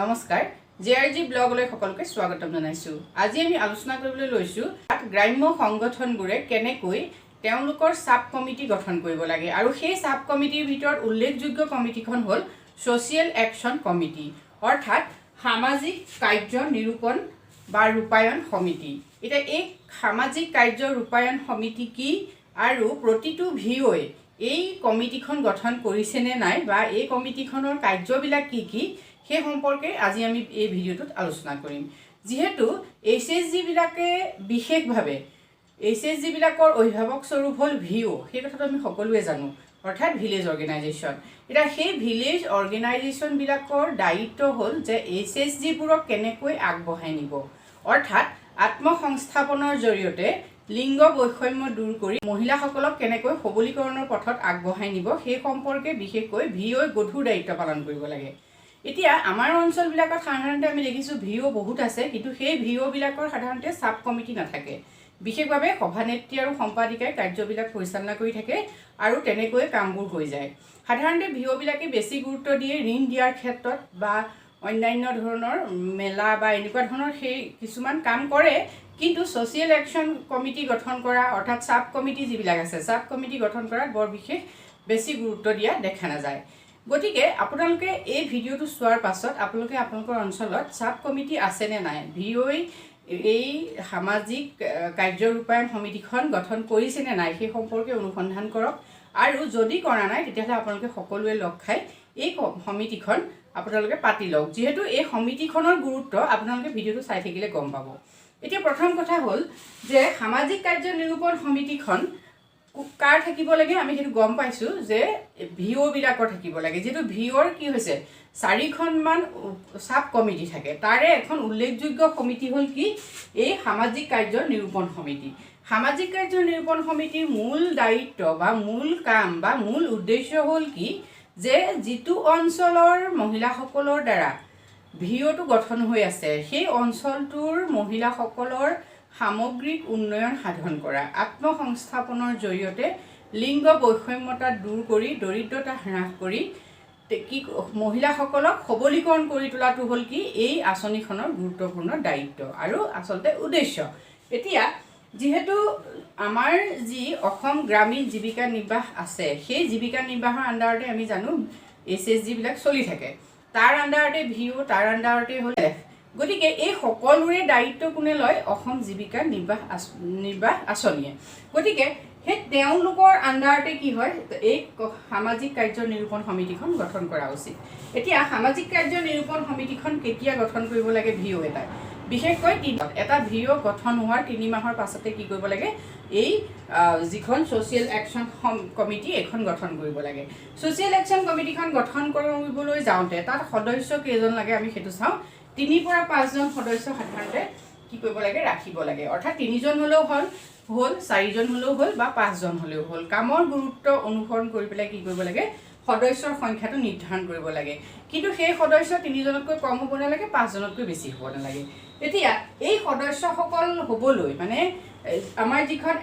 নমস্কাৰ জেআৰজি ব্লগলৈ সকলোকে স্বাগতম জনাইছো। আজি আমি আলোচনা কৰিবলৈ লৈছো গ্ৰাম্য সংগঠনবোৰে কেনেকৈ তেওঁলোকৰ সাব কমিটি গঠন কৰিব লাগে আৰু সেই সাব কমিটিৰ ভিতৰত উল্লেখযোগ্য কমিটিখন হ'ল সোশিয়েল একশন কমিটি অৰ্থাৎ সামাজিক কাৰ্য নিৰূপণ বা ৰূপায়ণ সমিতি। এটা এই সামাজিক কাৰ্য ৰূপায়ণ সমিতি কি আৰু প্ৰতিটো ভিঅই এই কমিটিখন গঠন কৰিছে নে নাই বা এই কমিটিখনৰ কাৰ্যবিলাক কি কি সেই সম্পৰ্কে আজি আমি এই ভিডিঅ'টোত আলোচনা কৰিম। যেহেতু SHG বিলাকে বিশেষভাৱে SHG বিলাকৰ অভিভাৱক স্বৰূপ হ'ল ভিঅ, সেই কথাটো আমি সকলোৱে জানো, অৰ্থাৎ ভিলেজ অৰ্গেনাইজেশ্যন। এটা সেই ভিলেজ অৰ্গেনাইজেশ্যন বিলাকৰ দায়িত্ব হ'ল যে SHG বোৰক কেনেকৈ আগবঢ়াই নিব, অৰ্থাৎ আত্মসংস্থাপনৰ জৰিয়তে লিংগ বৈষম্য দূৰ কৰি মহিলাসকলক কেনেকৈ সবলীকৰণৰ পথত আগবঢ়াই নিব সেই সম্পৰ্কে বিশেষকৈ ভিঅই গধুৰ দায়িত্ব পালন কৰিব লাগে। এতিয়া আমাৰ অঞ্চলবিলাকত সাধাৰণতে আমি দেখিছোঁ ভিঅ বহুত আছে, কিন্তু সেই ভিঅ বিলাকৰ সাধাৰণতে সাব কমিটি নাথাকে। বিশেষভাৱে সভানেত্ৰী আৰু সম্পাদিকাই কাৰ্যবিলাক পৰিচালনা কৰি থাকে আৰু তেনেকৈ কামবোৰ হৈ যায়। সাধাৰণতে ভিঅ বিলাকে বেছি গুৰুত্ব দিয়ে ঋণ দিয়াৰ ক্ষেত্ৰত বা অন্যান্য ধৰণৰ মেলা বা এনেকুৱা ধৰণৰ সেই কিছুমান কাম কৰে, কিন্তু সোশিয়েল একশন কমিটি গঠন কৰা অৰ্থাৎ সাব কমিটি যিবিলাক আছে সাব কমিটি গঠন কৰাত বৰ বিশেষ বেছি গুৰুত্ব দিয়া দেখা নাযায়। গতিকে আপোনালোকে এই ভিডিঅ'টো চোৱাৰ পাছত আপোনালোকে আপোনালোকৰ অঞ্চলত সাব কমিটি আছে নে নাই, ভিঅই এই সামাজিক কাৰ্য ৰূপায়ণ সমিতিখন গঠন কৰিছে নে নাই সেই সম্পৰ্কে অনুসন্ধান কৰক, আৰু যদি কৰা নাই তেতিয়াহ'লে আপোনালোকে সকলোৱে লগ খাই এই সমিতিখন আপোনালোকে পাতি লওক। যিহেতু এই সমিতিখনৰ গুৰুত্ব আপোনালোকে ভিডিঅ'টো চাই থাকিলে গম পাব। এতিয়া প্ৰথম কথা হ'ল যে সামাজিক কাৰ্য নিৰূপণ সমিতিখন কাৰ থাকিব লাগে, আমি সেইটো গম পাইছোঁ যে ভিঅ বিলাকৰ থাকিব লাগে। যিহেতু ভিঅৰ কি হৈছে 4খনমান সাব কমিটি থাকে, তাৰে এখন উল্লেখযোগ্য সমিতি হ'ল কি এই সামাজিক কাৰ্য নিৰূপণ সমিতি। সামাজিক কাৰ্য নিৰূপণ সমিতিৰ মূল দায়িত্ব বা মূল কাম বা মূল উদ্দেশ্য হ'ল কি যে যিটো অঞ্চলৰ মহিলাসকলৰ দ্বাৰা ভিঅটো গঠন হৈ আছে সেই অঞ্চলটোৰ মহিলাসকলৰ সামগ্ৰিক উন্নয়ন সাধন কৰা, আত্মসংস্থাপনৰ জৰিয়তে লিংগ বৈষম্যতা দূৰ কৰি দৰিদ্ৰতা হ্ৰাস কৰি কি মহিলাসকলক সবলীকৰণ কৰি তোলাটো হ'ল কি এই আঁচনিখনৰ গুৰুত্বপূৰ্ণ দায়িত্ব আৰু আচলতে উদ্দেশ্য। এতিয়া যিহেতু আমাৰ যি অসম গ্ৰামীণ জীৱিকা নিৰ্বাহ আছে সেই জীৱিকা নিৰ্বাহৰ আণ্ডাৰতে আমি জানো SHG বিলাক চলি থাকে, তাৰ আণ্ডাৰতে ভিঅ, তাৰ আণ্ডাৰতে হ'ল। গতিকে এই সকলোৰে দায়িত্ব কোনে লয়, অসম জীৱিকা নিৰ্বাহ আঁচনিয়ে। গতিকে সেই তেওঁলোকৰ আণ্ডাৰতে কি হয় এই সামাজিক কাৰ্য নিৰূপণ সমিতিখন গঠন কৰা উচিত। এতিয়া সামাজিক কাৰ্য নিৰূপণ সমিতিখন কেতিয়া গঠন কৰিব লাগে ভিঅ এটাই, বিশেষকৈ এটা ভিঅ গঠন হোৱাৰ 3 মাহৰ পাছতে কি কৰিব লাগে এই যিখন সোশিয়েল একশন কমিটি এইখন গঠন কৰিব লাগে। সোশিয়েল একশন কমিটিখন গঠন কৰিবলৈ যাওঁতে তাত সদস্য কেইজন লাগে আমি সেইটো চাওঁ। 3 পৰা 5জন সদস্য সাধাৰণতে কি কৰিব লাগে ৰাখিব লাগে, অৰ্থাৎ 3জন হ'লেও হ'ল 4জন হ'লেও হ'ল বা 5জন হ'লেও হ'ল। কামৰ গুৰুত্ব অনুসৰণ কৰি পেলাই কি কৰিব লাগে সদস্যৰ সংখ্যাটো নিৰ্ধাৰণ কৰিব লাগে, কিন্তু সেই সদস্য 3জনতকৈ কম হ'ব নালাগে, 5জনতকৈ বেছি হ'ব নালাগে। এতিয়া এই সদস্যসকল হ'বলৈ মানে আমাৰ যিখন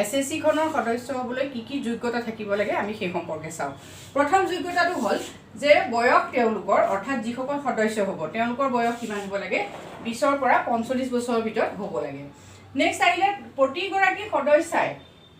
SHG-খনৰ সদস্য হ'বলৈ কি কি যোগ্যতা থাকিব লাগে আমি সেই সম্পৰ্কে চাওঁ। প্ৰথম যোগ্যতাটো হ'ল যে বয়স তেওঁলোকৰ অৰ্থাৎ যিসকল সদস্য হ'ব তেওঁলোকৰ বয়স কিমান হ'ব লাগে, 20ৰ পৰা 45 বছৰৰ ভিতৰত হ'ব লাগে। নেক্সট আহিলে প্ৰতিগৰাকী সদস্যাই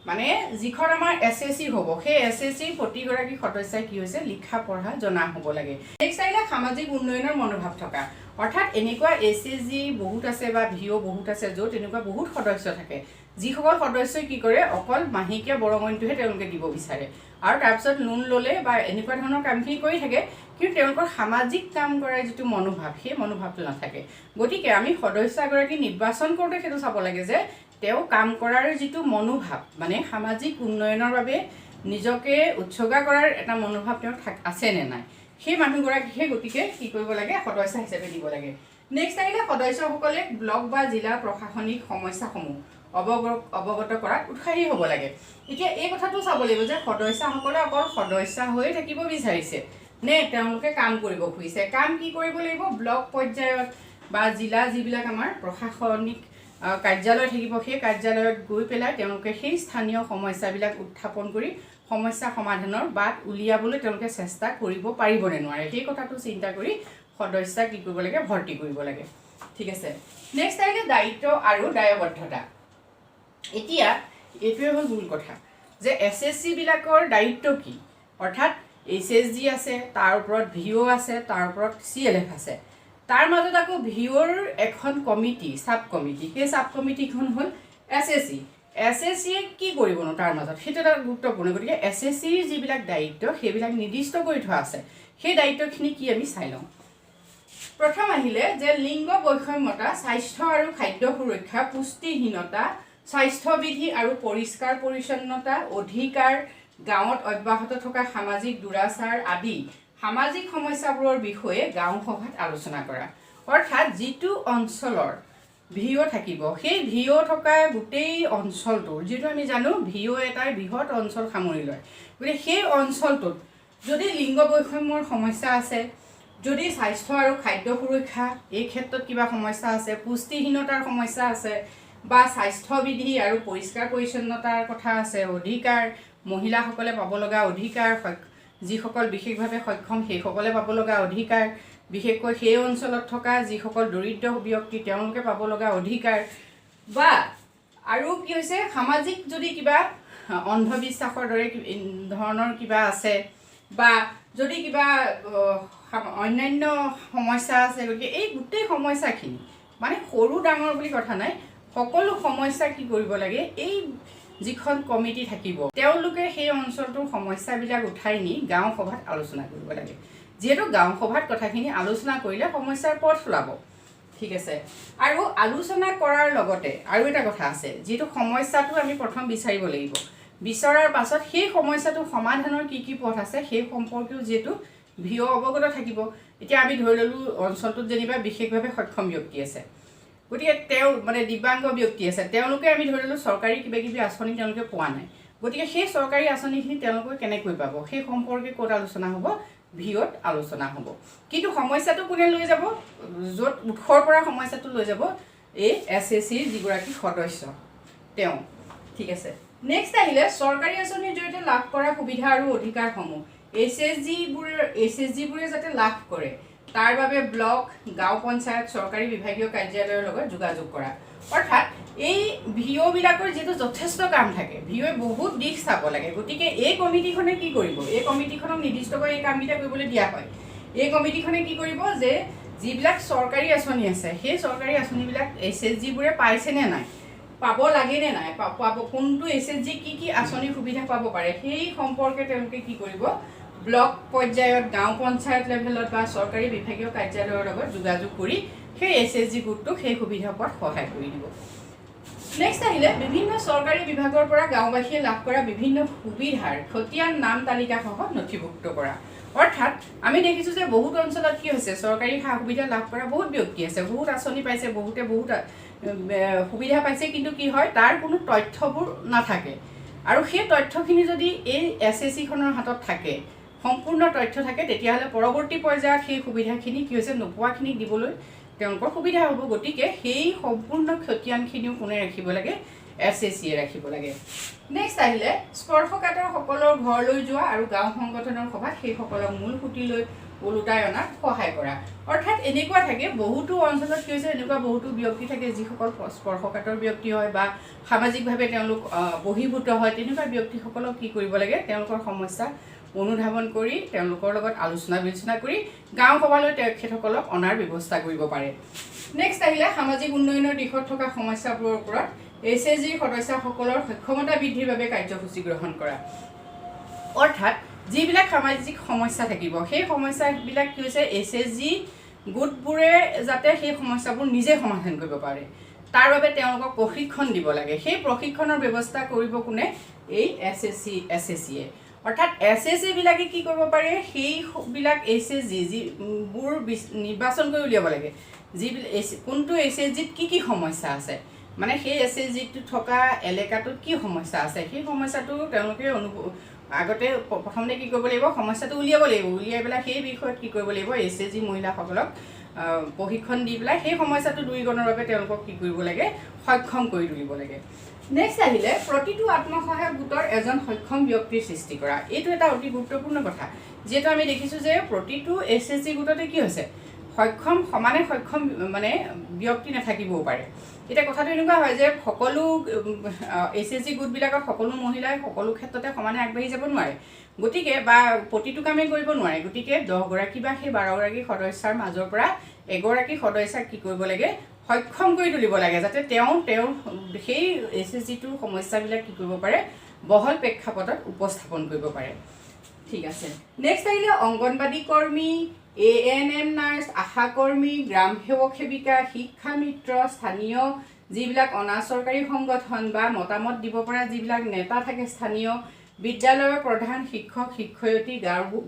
মানে যিখন আমাৰ SHG হ'ব সেই SHG প্ৰতিগৰাকী সদস্যাই কি হৈছে লিখা পঢ়া জনা হ'ব লাগে। নেক্সট আহিলে সামাজিক উন্নয়নৰ মনোভাৱ থকা, অৰ্থাৎ এনেকুৱা SHG বহুত আছে বা ভিঅ বহুত আছে য'ত এনেকুৱা বহুত সদস্য থাকে যিসকল সদস্যই কি কৰে অকল মাহেকীয়া বৰঙণিটোহে তেওঁলোকে দিব বিচাৰে আৰু তাৰপিছত লোন ল'লে বা এনেকুৱা ধৰণৰ কামখিনি কৰি থাকে, কিন্তু তেওঁলোকৰ সামাজিক কাম কৰাৰ যিটো মনোভাৱ সেই মনোভাৱটো নাথাকে। গতিকে আমি সদস্য এগৰাকী নিৰ্বাচন কৰোঁতে সেইটো চাব লাগে যে তেওঁ কাম কৰাৰ যিটো মনোভাৱ মানে সামাজিক উন্নয়নৰ বাবে নিজকে উৎসৰ্গা কৰাৰ এটা মনোভাৱ তেওঁৰ আছে নে নাই সেই মানুহগৰাকীহে গতিকে কি কৰিব লাগে সদস্য হিচাপে দিব লাগে। নেক্সট আহিলে সদস্যসকলে ব্লক বা জিলা প্ৰশাসনিক সমস্যাসমূহ অৱগত কৰাত উৎসাহী হ'ব লাগে। এতিয়া এই কথাটো চাব লাগিব যে সদস্যসকলে অকল সদস্য হৈয়ে থাকিব বিচাৰিছে নে তেওঁলোকে কাম কৰিব খুজিছে। কাম কি কৰিব লাগিব, ব্লক পৰ্যায়ত বা জিলা যিবিলাক আমাৰ প্ৰশাসনিক কাৰ্যালয় থাকিব সেই কাৰ্যালয়ত গৈ পেলাই তেওঁলোকে সেই স্থানীয় সমস্যাবিলাক উত্থাপন কৰি সমস্যা সমাধানৰ বাট উলিয়াবলৈ তেওঁলোকে চেষ্টা কৰিব পাৰিব নে নোৱাৰে সেই কথাটো চিন্তা কৰি সদস্য কি কৰিব লাগে ভৰ্তি কৰিব লাগে ঠিক আছে নেক্সট আহিলে দায়িত্ব আৰু দায়বদ্ধতা এতিয়া এইটোৱে হ'ল মূল কথা যে SSC বিলাকৰ দায়িত্ব কি অৰ্থাৎ SHG আছে তাৰ ওপৰত VO আছে তাৰ ওপৰত CLF আছে তাৰ মাজত আকৌ VOৰ এখন কমিটি সাব কমিটি সেই সাব কমিটিখন হ'ল SSC কি কৰিবনো তাৰ মাজত সেইটো এটা গুৰুত্বপূৰ্ণ গতিকে SSCৰ যিবিলাক দায়িত্ব সেইবিলাক নিৰ্দিষ্ট কৰি থোৱা আছে সেই দায়িত্বখিনি কি আমি চাই লওঁ প্ৰথম আহিলে যে লিংগ বৈষম্যতা স্বাস্থ্য আৰু খাদ্য সুৰক্ষা পুষ্টিহীনতা স্বাস্থ্য বিধি আৰু পৰিষ্কাৰ পৰিচ্ছন্নতা অধিকাৰ গাঁৱত অব্যাহত থকা সামাজিক দুৰাচাৰ আদি সামাজিক সমস্যাবোৰৰ বিষয়ে গাঁও সভাত আলোচনা কৰা অৰ্থাৎ যিটো অঞ্চলৰ VO থাকিব সেই VO থকা গোটেই অঞ্চলটোৰ যেটো আমি জানো VO এটাৰ বৃহৎ অঞ্চল সামৰি লয় গতিকে সেই অঞ্চলটোত যদি লিংগ বৈষম্যৰ সমস্যা আছে যদি স্বাস্থ্য আৰু খাদ্য সুৰক্ষা এই ক্ষেত্ৰত কিবা সমস্যা আছে পুষ্টিহীনতাৰ সমস্যা আছে বা স্বাস্থ্য বিধি আৰু পৰিষ্কাৰ পৰিচ্ছন্নতাৰ কথা আছে অধিকাৰ মহিলাসকলে পাব লগা অধিকাৰ যিসকল বিশেষভাৱে সক্ষম সেইসকলে পাব লগা অধিকাৰ বিশেষকৈ সেই অঞ্চলত থকা যিসকল দৰিদ্ৰ ব্যক্তি তেওঁলোকে পাব লগা অধিকাৰ বা আৰু কি হৈছে সামাজিক যদি কিবা অন্ধবিশ্বাসৰ দৰে ধৰণৰ কিবা আছে বা যদি কিবা অন্যান্য সমস্যা আছে গতিকে এই গোটেই সমস্যাখিনি মানে সৰু ডাঙৰ বুলি কথা নাই সকলো সমস্যা কি কৰিব লাগে এই যিখন কমিটি থাকিব তেওঁলোকে সেই অঞ্চলটোৰ সমস্যাবিলাক উঠাই নি গাঁও সভাত আলোচনা কৰিব লাগে যেহেতু গাঁও সভাত কথাখিনি আলোচনা কৰিলে সমস্যাৰ পথ ওলাব ঠিক আছে আৰু আলোচনা কৰাৰ লগতে আৰু এটা কথা আছে যেটো সমস্যাটো আমি প্ৰথম বিচাৰিব লাগিব বিচৰাৰ পাছত সেই সমস্যাটো সমাধানৰ কি পথ আছে সেই সম্পৰ্কেও যেটো VO অৱগত থাকিব এতিয়া আমি ধৰি ললো অঞ্চলটোত যেনিবা বিশেষভাৱে সক্ষম ব্যক্তি আছে গতিকে তেওঁ মানে দিব্যাংগ ব্যক্তি আছে তেওঁলোকে আমি ধৰি ললো চৰকাৰী কিবা আঁচনি তেওঁলোকে পোৱা নাই গতিকে সেই চৰকাৰী আঁচনিখিনি তেওঁলোকে কেনেকৈ পাব সেই সম্পৰ্কে ক'ত আলোচনা হ'ব VOত আলোচনা হ'ব কিন্তু সমস্যাটো কোনে লৈ যাব য'ত উৎসৰ পৰা সমস্যাটো লৈ যাব এই SSCৰ যিগৰাকী সদস্য তেওঁ ঠিক আছে নেক্সট আহিলে চৰকাৰী আঁচনিৰ জৰিয়তে লাভ কৰা সুবিধা আৰু অধিকাৰসমূহ SHG বোৰে যাতে লাভ কৰে তাৰ বাবে ব্লক গাঁও পঞ্চায়ত চৰকাৰী বিভাগীয় কাৰ্যালয়ৰ লগত যোগাযোগ কৰা অৰ্থাৎ এই VO বিলাকৰ যেটো যথেষ্ট কাম থাকে VO বহুত দিশ চাব লাগে গতিকে এই কমিটিখনে কি কৰিব এই কমিটিখনক নিৰ্দিষ্টকৈ এই কামবিটা কৰিবলৈ দিয়া হয় এই কমিটিখনে কি কৰিব যে যিবিলাক চৰকাৰী আঁচনি আছে সেই চৰকাৰী আঁচনিবিলাক SHG বোৰে পাইছে নে নাই পাব লাগে নে নাই পাব কোনটো SHG কি আঁচনি সুবিধা পাব পাৰে সেই সম্পৰ্কে তেওঁলোকে কি কৰিব ব্লক পৰ্যায়ত গাঁও পঞ্চায়ত লেভেলত বা চৰকাৰী বিভাগীয় কাৰ্যালয়ৰ লগত যোগাযোগ কৰি সেই SHG গোটটোক সেই সুবিধাৰ ওপৰত সহায় কৰি দিব নেক্সট আহিলে বিভিন্ন চৰকাৰী বিভাগৰ পৰা গাঁওবাসীয়ে লাভ কৰা বিভিন্ন সুবিধাৰ খতিয়ান নাম তালিকা সহ নথিভুক্ত কৰা অৰ্থাৎ আমি দেখিছো যে বহুত অঞ্চলত কি হৈছে চৰকাৰী সা সুবিধা লাভ কৰা বহুত ব্যক্তি আছে বহুত আঁচনি পাইছে বহুতে বহুত সুবিধা পাইছে কিন্তু কি হয় তাৰ কোনো তথ্যবোৰ নাথাকে আৰু সেই তথ্যখিনি যদি এই SSC খনৰ হাতত থাকে সম্পূৰ্ণ তথ্য থাকে তেতিয়াহলে পৰৱৰ্তী পৰ্যায়ত সেই সুবিধাখিনি কি হৈছে নোপোৱাখিনি দিবলৈ তেওঁলোকৰ সুবিধা হ'ব গতিকে সেই সম্পূৰ্ণ খতিয়ানখিনিও কোনে ৰাখিব লাগে SSCয়ে ৰাখিব লাগে নেক্সট আহিলে স্পৰ্শকাতৰ সকলৰ ঘৰলৈ যোৱা আৰু গাঁও সংগঠনৰ সভাত সেই সকলক মূল সুতিলৈ ওলোটাই অনাত সহায় কৰা অৰ্থাৎ এনেকুৱা থাকে বহুতো অঞ্চলত কি হৈছে এনেকুৱা বহুতো ব্যক্তি থাকে যিসকল স্পৰ্শকাতৰ ব্যক্তি হয় বা সামাজিকভাৱে তেওঁলোক বহিভূত হয় তেনেকুৱা ব্যক্তিসকলক কি কৰিব লাগে তেওঁলোকৰ সমস্যা অনুধাৱন কৰি তেওঁলোকৰ লগত আলোচনা বিলোচনা কৰি গাঁও সভালৈ তেখেতসকলক অনাৰ ব্যৱস্থা কৰিব পাৰে নেক্সট আহিলে সামাজিক উন্নয়নৰ দিশত থকা সমস্যাবোৰৰ ওপৰত SHG সদস্যসকলৰ সক্ষমতা বৃদ্ধিৰ বাবে কাৰ্যসূচী গ্ৰহণ কৰা অৰ্থাৎ যিবিলাক সামাজিক সমস্যা থাকিব সেই সমস্যাবিলাক কি হৈছে SHG গোটবোৰে যাতে সেই সমস্যাবোৰ নিজে সমাধান কৰিব পাৰে তাৰ বাবে তেওঁলোকক প্ৰশিক্ষণ দিব লাগে সেই প্ৰশিক্ষণৰ ব্যৱস্থা কৰিব কোনে এই SSCয়ে অৰ্থাৎ SSC বিলাকে কি কৰিব পাৰে সেইবিলাক SHG যিবোৰ নিৰ্বাচন কৰি উলিয়াব লাগে যি কোনটো SHGত কি সমস্যা আছে মানে সেই SHGটো থকা এলেকাটোত কি সমস্যা আছে সেই সমস্যাটো তেওঁলোকে আগতে প্ৰথমতে কি কৰিব লাগিব সমস্যাটো উলিয়াব লাগিব উলিয়াই পেলাই সেই বিষয়ত কি কৰিব লাগিব SHG মহিলাসকলক প্ৰশিক্ষণ দি পেলাই সেই সমস্যাটো দূৰীকৰণৰ বাবে তেওঁলোকক কি কৰিব লাগে সক্ষম কৰি তুলিব লাগে নেক্সট আহিলে প্ৰতিটো আত্মসহায়ক গোটৰ এজন সক্ষম ব্যক্তিৰ সৃষ্টি কৰা এইটো এটা অতি গুৰুত্বপূৰ্ণ কথা যেটো আমি দেখিছো যে প্ৰতিটো SHG গোটতে কি হৈছে সমানে সক্ষম মানে ব্যক্তি নাথাকিবও পাৰে এতিয়া কথাটো এনেকুৱা হয় যে সকলো SHG গোটবিলাকত সকলো মহিলাই সকলো ক্ষেত্ৰতে সমানে আগবাঢ়ি যাব নোৱাৰে গতিকে বা প্ৰতিটো কামেই কৰিব নোৱাৰে গতিকে 10 গৰাকী বা সেই 12 গৰাকী সদস্যাৰ মাজৰ পৰা এগৰাকী সদস্যাক কি কৰিব লাগে সক্ষম কৰি তুলিব লাগে যাতে তেওঁ সেই SHG-টোৰ সমস্যাবিলাক কি কৰিব পাৰে বহল প্ৰেক্ষাপটত উপস্থাপন কৰিব পাৰে ঠিক আছে নেক্সট আহিলে অংগনবাদী কৰ্মী ANM নাৰ্ছ আশা কৰ্মী গ্ৰাম সেৱক সেৱিকা শিক্ষা মিত্ৰ স্থানীয় যিবিলাক অনাচৰকাৰী সংগঠন বা মতামত দিব পৰা যিবিলাক নেতা থাকে স্থানীয় বিদ্যালয়ৰ প্ৰধান শিক্ষক শিক্ষয়িত্ৰী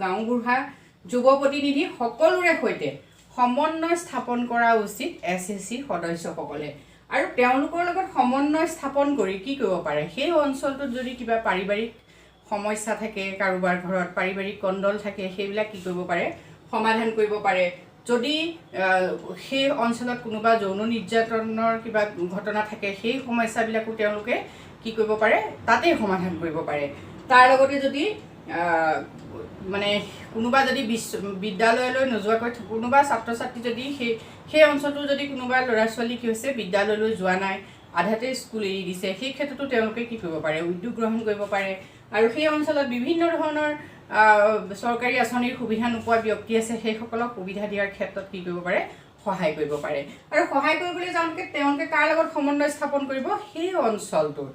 গাঁওবুঢ়া যুৱ প্ৰতিনিধি সকলোৰে সৈতে সমন্বয় স্থাপন কৰা উচিত SHG সদস্যসকলে আৰু তেওঁলোকৰ লগত সমন্বয় স্থাপন কৰি কি কৰিব পাৰে সেই অঞ্চলটোত যদি কিবা পাৰিবাৰিক সমস্যা থাকে কাৰোবাৰ ঘৰত পাৰিবাৰিক কণ্ডল থাকে সেইবিলাক কি কৰিব পাৰে সমাধান কৰিব পাৰে যদি সেই অঞ্চলত কোনোবা যৌন নিৰ্যাতনৰ কিবা ঘটনা থাকে সেই সমস্যাবিলাকো তেওঁলোকে কি কৰিব পাৰে তাতেই সমাধান কৰিব পাৰে তাৰ লগতে যদি মানে কোনোবা যদি বিদ্যালয়লৈ নোযোৱাকৈ কোনোবা ছাত্ৰ ছাত্ৰী যদি সেই অঞ্চলটো যদি কোনোবা ল'ৰা ছোৱালী কি হৈছে বিদ্যালয়লৈ যোৱা নাই আধাতে স্কুল এৰি দিছে সেই ক্ষেত্ৰতো তেওঁলোকে কি কৰিব পাৰে উদ্যোগ গ্ৰহণ কৰিব পাৰে আৰু সেই অঞ্চলত বিভিন্ন ধৰণৰ চৰকাৰী আঁচনিৰ সুবিধা নোপোৱা ব্যক্তি আছে সেইসকলক সুবিধা দিয়াৰ ক্ষেত্ৰত কি কৰিব পাৰে সহায় কৰিব পাৰে আৰু সহায় কৰিবলৈ যাওঁতে তেওঁলোকে কাৰ লগত সমন্বয় স্থাপন কৰিব সেই অঞ্চলটোৰ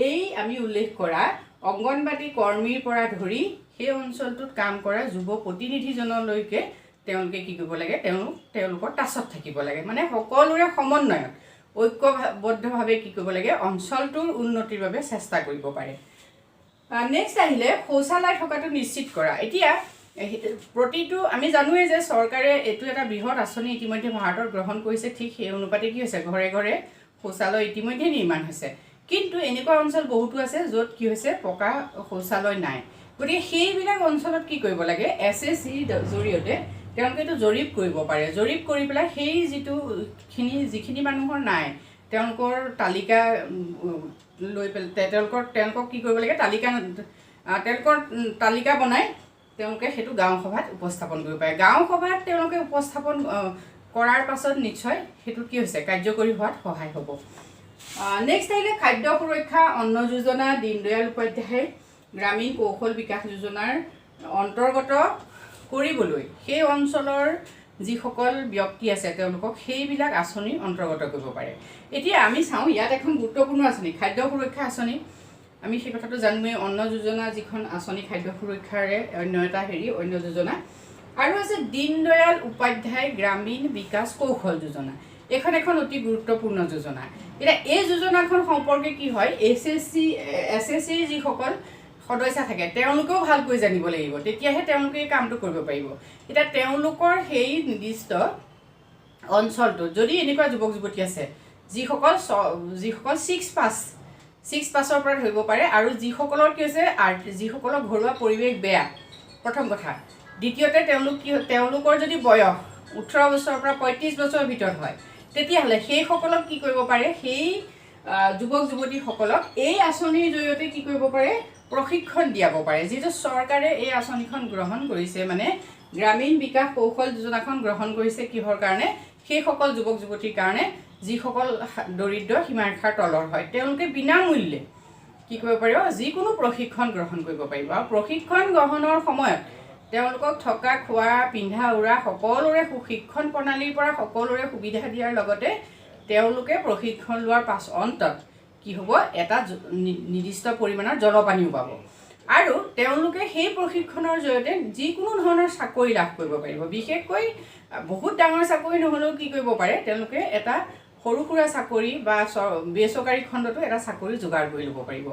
এই আমি উল্লেখ কৰা অংগনবাদী কৰ্মীৰ পৰা ধৰি সেই অঞ্চলটোত কাম কৰা যুৱ প্ৰতিনিধিজনলৈকে তেওঁলোকে কি কৰিব লাগে তেওঁলোকৰ টাচত থাকিব লাগে মানে সকলোৰে সমন্বয়ত ঐক্যবদ্ধভাৱে কি কৰিব লাগে অঞ্চলটোৰ উন্নতিৰ বাবে চেষ্টা কৰিব পাৰে নেক্সট আহিলে শৌচালয় থকাটো নিশ্চিত কৰা এতিয়া প্ৰতিটো আমি জানোৱে যে চৰকাৰে এইটো এটা বৃহৎ আঁচনি ইতিমধ্যে ভাৰতত গ্ৰহণ কৰিছে ঠিক সেই অনুপাতে কি হৈছে ঘৰে ঘৰে শৌচালয় ইতিমধ্যে নিৰ্মাণ হৈছে কিন্তু এনেকুৱা অঞ্চল বহুতো আছে য'ত কি হৈছে পকা শৌচালয় নাই গতিকে সেইবিলাক অঞ্চলত কি কৰিব লাগে SHG-ৰ জৰিয়তে তেওঁলোকে এইটো জৰীপ কৰিব পাৰে জৰীপ কৰি পেলাই সেই যিখিনি মানুহৰ নাই তেওঁলোকৰ তালিকা লৈ পেলাই তেওঁলোকক কি কৰিব লাগে তালিকা বনাই তেওঁলোকে সেইটো গাঁও সভাত উপস্থাপন কৰিব পাৰে গাঁও সভাত তেওঁলোকে উপস্থাপন কৰাৰ পাছত নিশ্চয় সেইটো কি হৈছে কাৰ্যকৰী হোৱাত সহায় হ'ব নেক্সট আহিলে খাদ্য সুৰক্ষা অন্ন যোজনা দীনদয়াল উপাধ্যায় গ্ৰামীণ কৌশল বিকাশ যোজনাৰ অন্তৰ্গত কৰিবলৈ সেই অঞ্চলৰ যিসকল ব্যক্তি আছে তেওঁলোকক সেইবিলাক আঁচনি অন্তৰ্গত কৰিব পাৰে এতিয়া আমি চাওঁ ইয়াত এখন গুৰুত্বপূৰ্ণ আঁচনি খাদ্য সুৰক্ষা আঁচনি আমি সেই কথাটো জানোৱেই অন্ন যোজনা যিখন আঁচনি খাদ্য সুৰক্ষাৰে অন্য যোজনা আৰু আছে দীনদয়াল উপাধ্যায় গ্ৰামীণ বিকাশ কৌশল যোজনা এখন অতি গুৰুত্বপূৰ্ণ যোজনা এতিয়া এই যোজনাখন সম্পৰ্কে কি হয় SHG যিসকল সদস্য থাকে তেওঁলোকেও ভালকৈ জানিব লাগিব তেতিয়াহে তেওঁলোকে এই কামটো কৰিব পাৰিব এতিয়া তেওঁলোকৰ সেই নিৰ্দিষ্ট অঞ্চলটোত যদি এনেকুৱা যুৱক যুৱতী আছে যিসকল 6 পাছৰ পৰা ধৰিব পাৰে আৰু যিসকলৰ কি হৈছে যিসকলৰ ঘৰুৱা পৰিৱেশ বেয়া প্ৰথম কথা দ্বিতীয়তে তেওঁলোকৰ যদি বয়স 18 বছৰৰ পৰা 35 বছৰৰ ভিতৰত হয় তেতিয়াহ'লে সেইসকলক কি কৰিব পাৰে সেই যুৱক যুৱতীসকলক এই আঁচনিৰ জৰিয়তে কি কৰিব পাৰে প্ৰশিক্ষণ দিয়াব পাৰে যিটো চৰকাৰে এই আঁচনিখন গ্ৰহণ কৰিছে মানে গ্ৰামীণ বিকাশ কৌশল যোজনাখন গ্ৰহণ কৰিছে কিহৰ কাৰণে সেইসকল যুৱক যুৱতীৰ কাৰণে যিসকল দৰিদ্ৰ সীমাৰেখাৰ তলৰ হয় তেওঁলোকে বিনামূল্যে কি কৰিব পাৰিব যিকোনো প্ৰশিক্ষণ গ্ৰহণ কৰিব পাৰিব আৰু প্ৰশিক্ষণ গ্ৰহণৰ সময়ত তেওঁলোকক থকা খোৱা পিন্ধা উৰা সকলোৰে শিক্ষণ প্ৰণালীৰ পৰা সকলোৰে সুবিধা দিয়াৰ লগতে তেওঁলোকে প্ৰশিক্ষণ লোৱাৰ অন্তত কি হ'ব এটা নিৰ্দিষ্ট পৰিমাণৰ জলপানীও পাব আৰু তেওঁলোকে সেই প্ৰশিক্ষণৰ জৰিয়তে যিকোনো ধৰণৰ চাকৰি লাভ কৰিব পাৰিব বিশেষকৈ বহুত ডাঙৰ চাকৰি নহ'লেও কি কৰিব পাৰে তেওঁলোকে এটা সৰু সুৰা চাকৰি বা বেচৰকাৰী খণ্ডতো এটা চাকৰি যোগাৰ কৰি ল'ব পাৰিব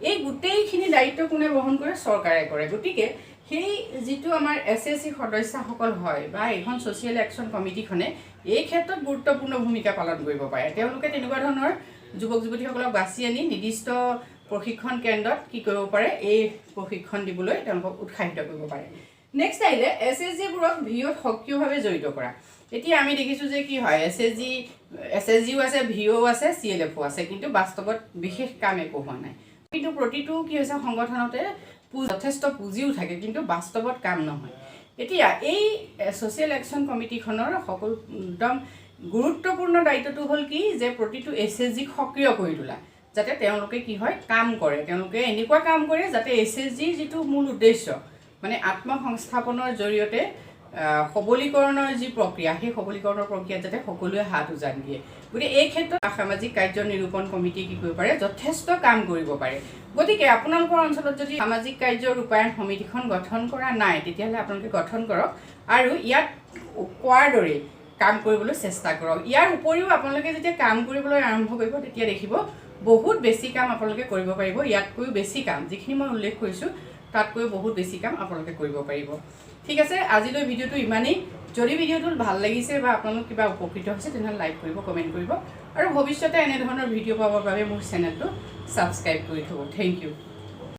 এই গোটেইখিনি দায়িত্ব কোনে বহন কৰে চৰকাৰে কৰে গতিকে সেই যিটো আমাৰ SHG সদস্যসকল হয় বা এখন ছ'চিয়েল একশ্যন কমিটিখনে এই ক্ষেত্ৰত গুৰুত্বপূৰ্ণ ভূমিকা পালন কৰিব পাৰে তেওঁলোকে তেনেকুৱা ধৰণৰ যুৱক যুৱতীসকলক বাছি আনি নিৰ্দিষ্ট প্ৰশিক্ষণ কেন্দ্ৰত কি কৰিব পাৰে এই প্ৰশিক্ষণ দিবলৈ তেওঁলোকক উৎসাহিত কৰিব পাৰে নেক্সট আহিলে SHG-বোৰক ভিঅ'ত সক্ৰিয়ভাৱে জড়িত কৰা এতিয়া আমি দেখিছোঁ যে কি হয় SHG-ও আছে ভিঅ'ও আছে CLF-ও আছে কিন্তু বাস্তৱত বিশেষ কাম একো হোৱা নাই কিন্তু প্ৰতিটো কি হৈছে সংগঠনতে যথেষ্ট পুঁজিও থাকে কিন্তু বাস্তৱত কাম নহয় এতিয়া এই ছ'চিয়েল একশ্যন কমিটিখনৰ সকলো একদম গুৰুত্বপূৰ্ণ দায়িত্বটো হ'ল কি যে প্ৰতিটো SHG সক্ৰিয় কৰি তোলা, যাতে তেওঁলোকে কি হয় কাম কৰে, তেওঁলোকে এনেকুৱা কাম কৰে যাতে SHG যিটো মূল উদ্দেশ্য মানে আত্মসংস্থাপনৰ জৰিয়তে সবলীকৰণৰ যি প্ৰক্ৰিয়া সেই সবলীকৰণৰ প্ৰক্ৰিয়াত যাতে সকলোৱে হাত উজান দিয়ে। গতিকে এই ক্ষেত্ৰত সামাজিক কাৰ্য নিৰূপণ কমিটি কি কৰিব পাৰে যথেষ্ট কাম কৰিব পাৰে। গতিকে আপোনালোকৰ অঞ্চলত যদি সামাজিক কাৰ্য ৰূপায়ণ সমিতিখন গঠন কৰা নাই তেতিয়াহ'লে আপোনালোকে গঠন কৰক আৰু ইয়াত কোৱাৰ দৰে কাম কৰিবলৈ চেষ্টা কৰক। ইয়াৰ উপৰিও আপোনালোকে যেতিয়া কাম কৰিবলৈ আৰম্ভ কৰিব তেতিয়া দেখিব বহুত বেছি কাম আপোনালোকে কৰিব পাৰিব, ইয়াতকৈও বেছি কাম যিখিনি মই উল্লেখ কৰিছোঁ তাতকৈও বহুত বেছি কাম আপোনালোকে কৰিব পাৰিব। ঠিক আছে, আজিলৈ ভিডিঅ'টো ইমানেই। যদি ভিডিঅ'টো ভাল লাগিছে বা আপোনালোক কিবা উপকৃত হৈছে তেনেহ'লে লাইক কৰিব, কমেণ্ট কৰিব আৰু ভৱিষ্যতে এনেধৰণৰ ভিডিঅ' পাবৰ বাবে মোৰ চেনেলটো ছাবস্ক্ৰাইব কৰি থ'ব। Thank U.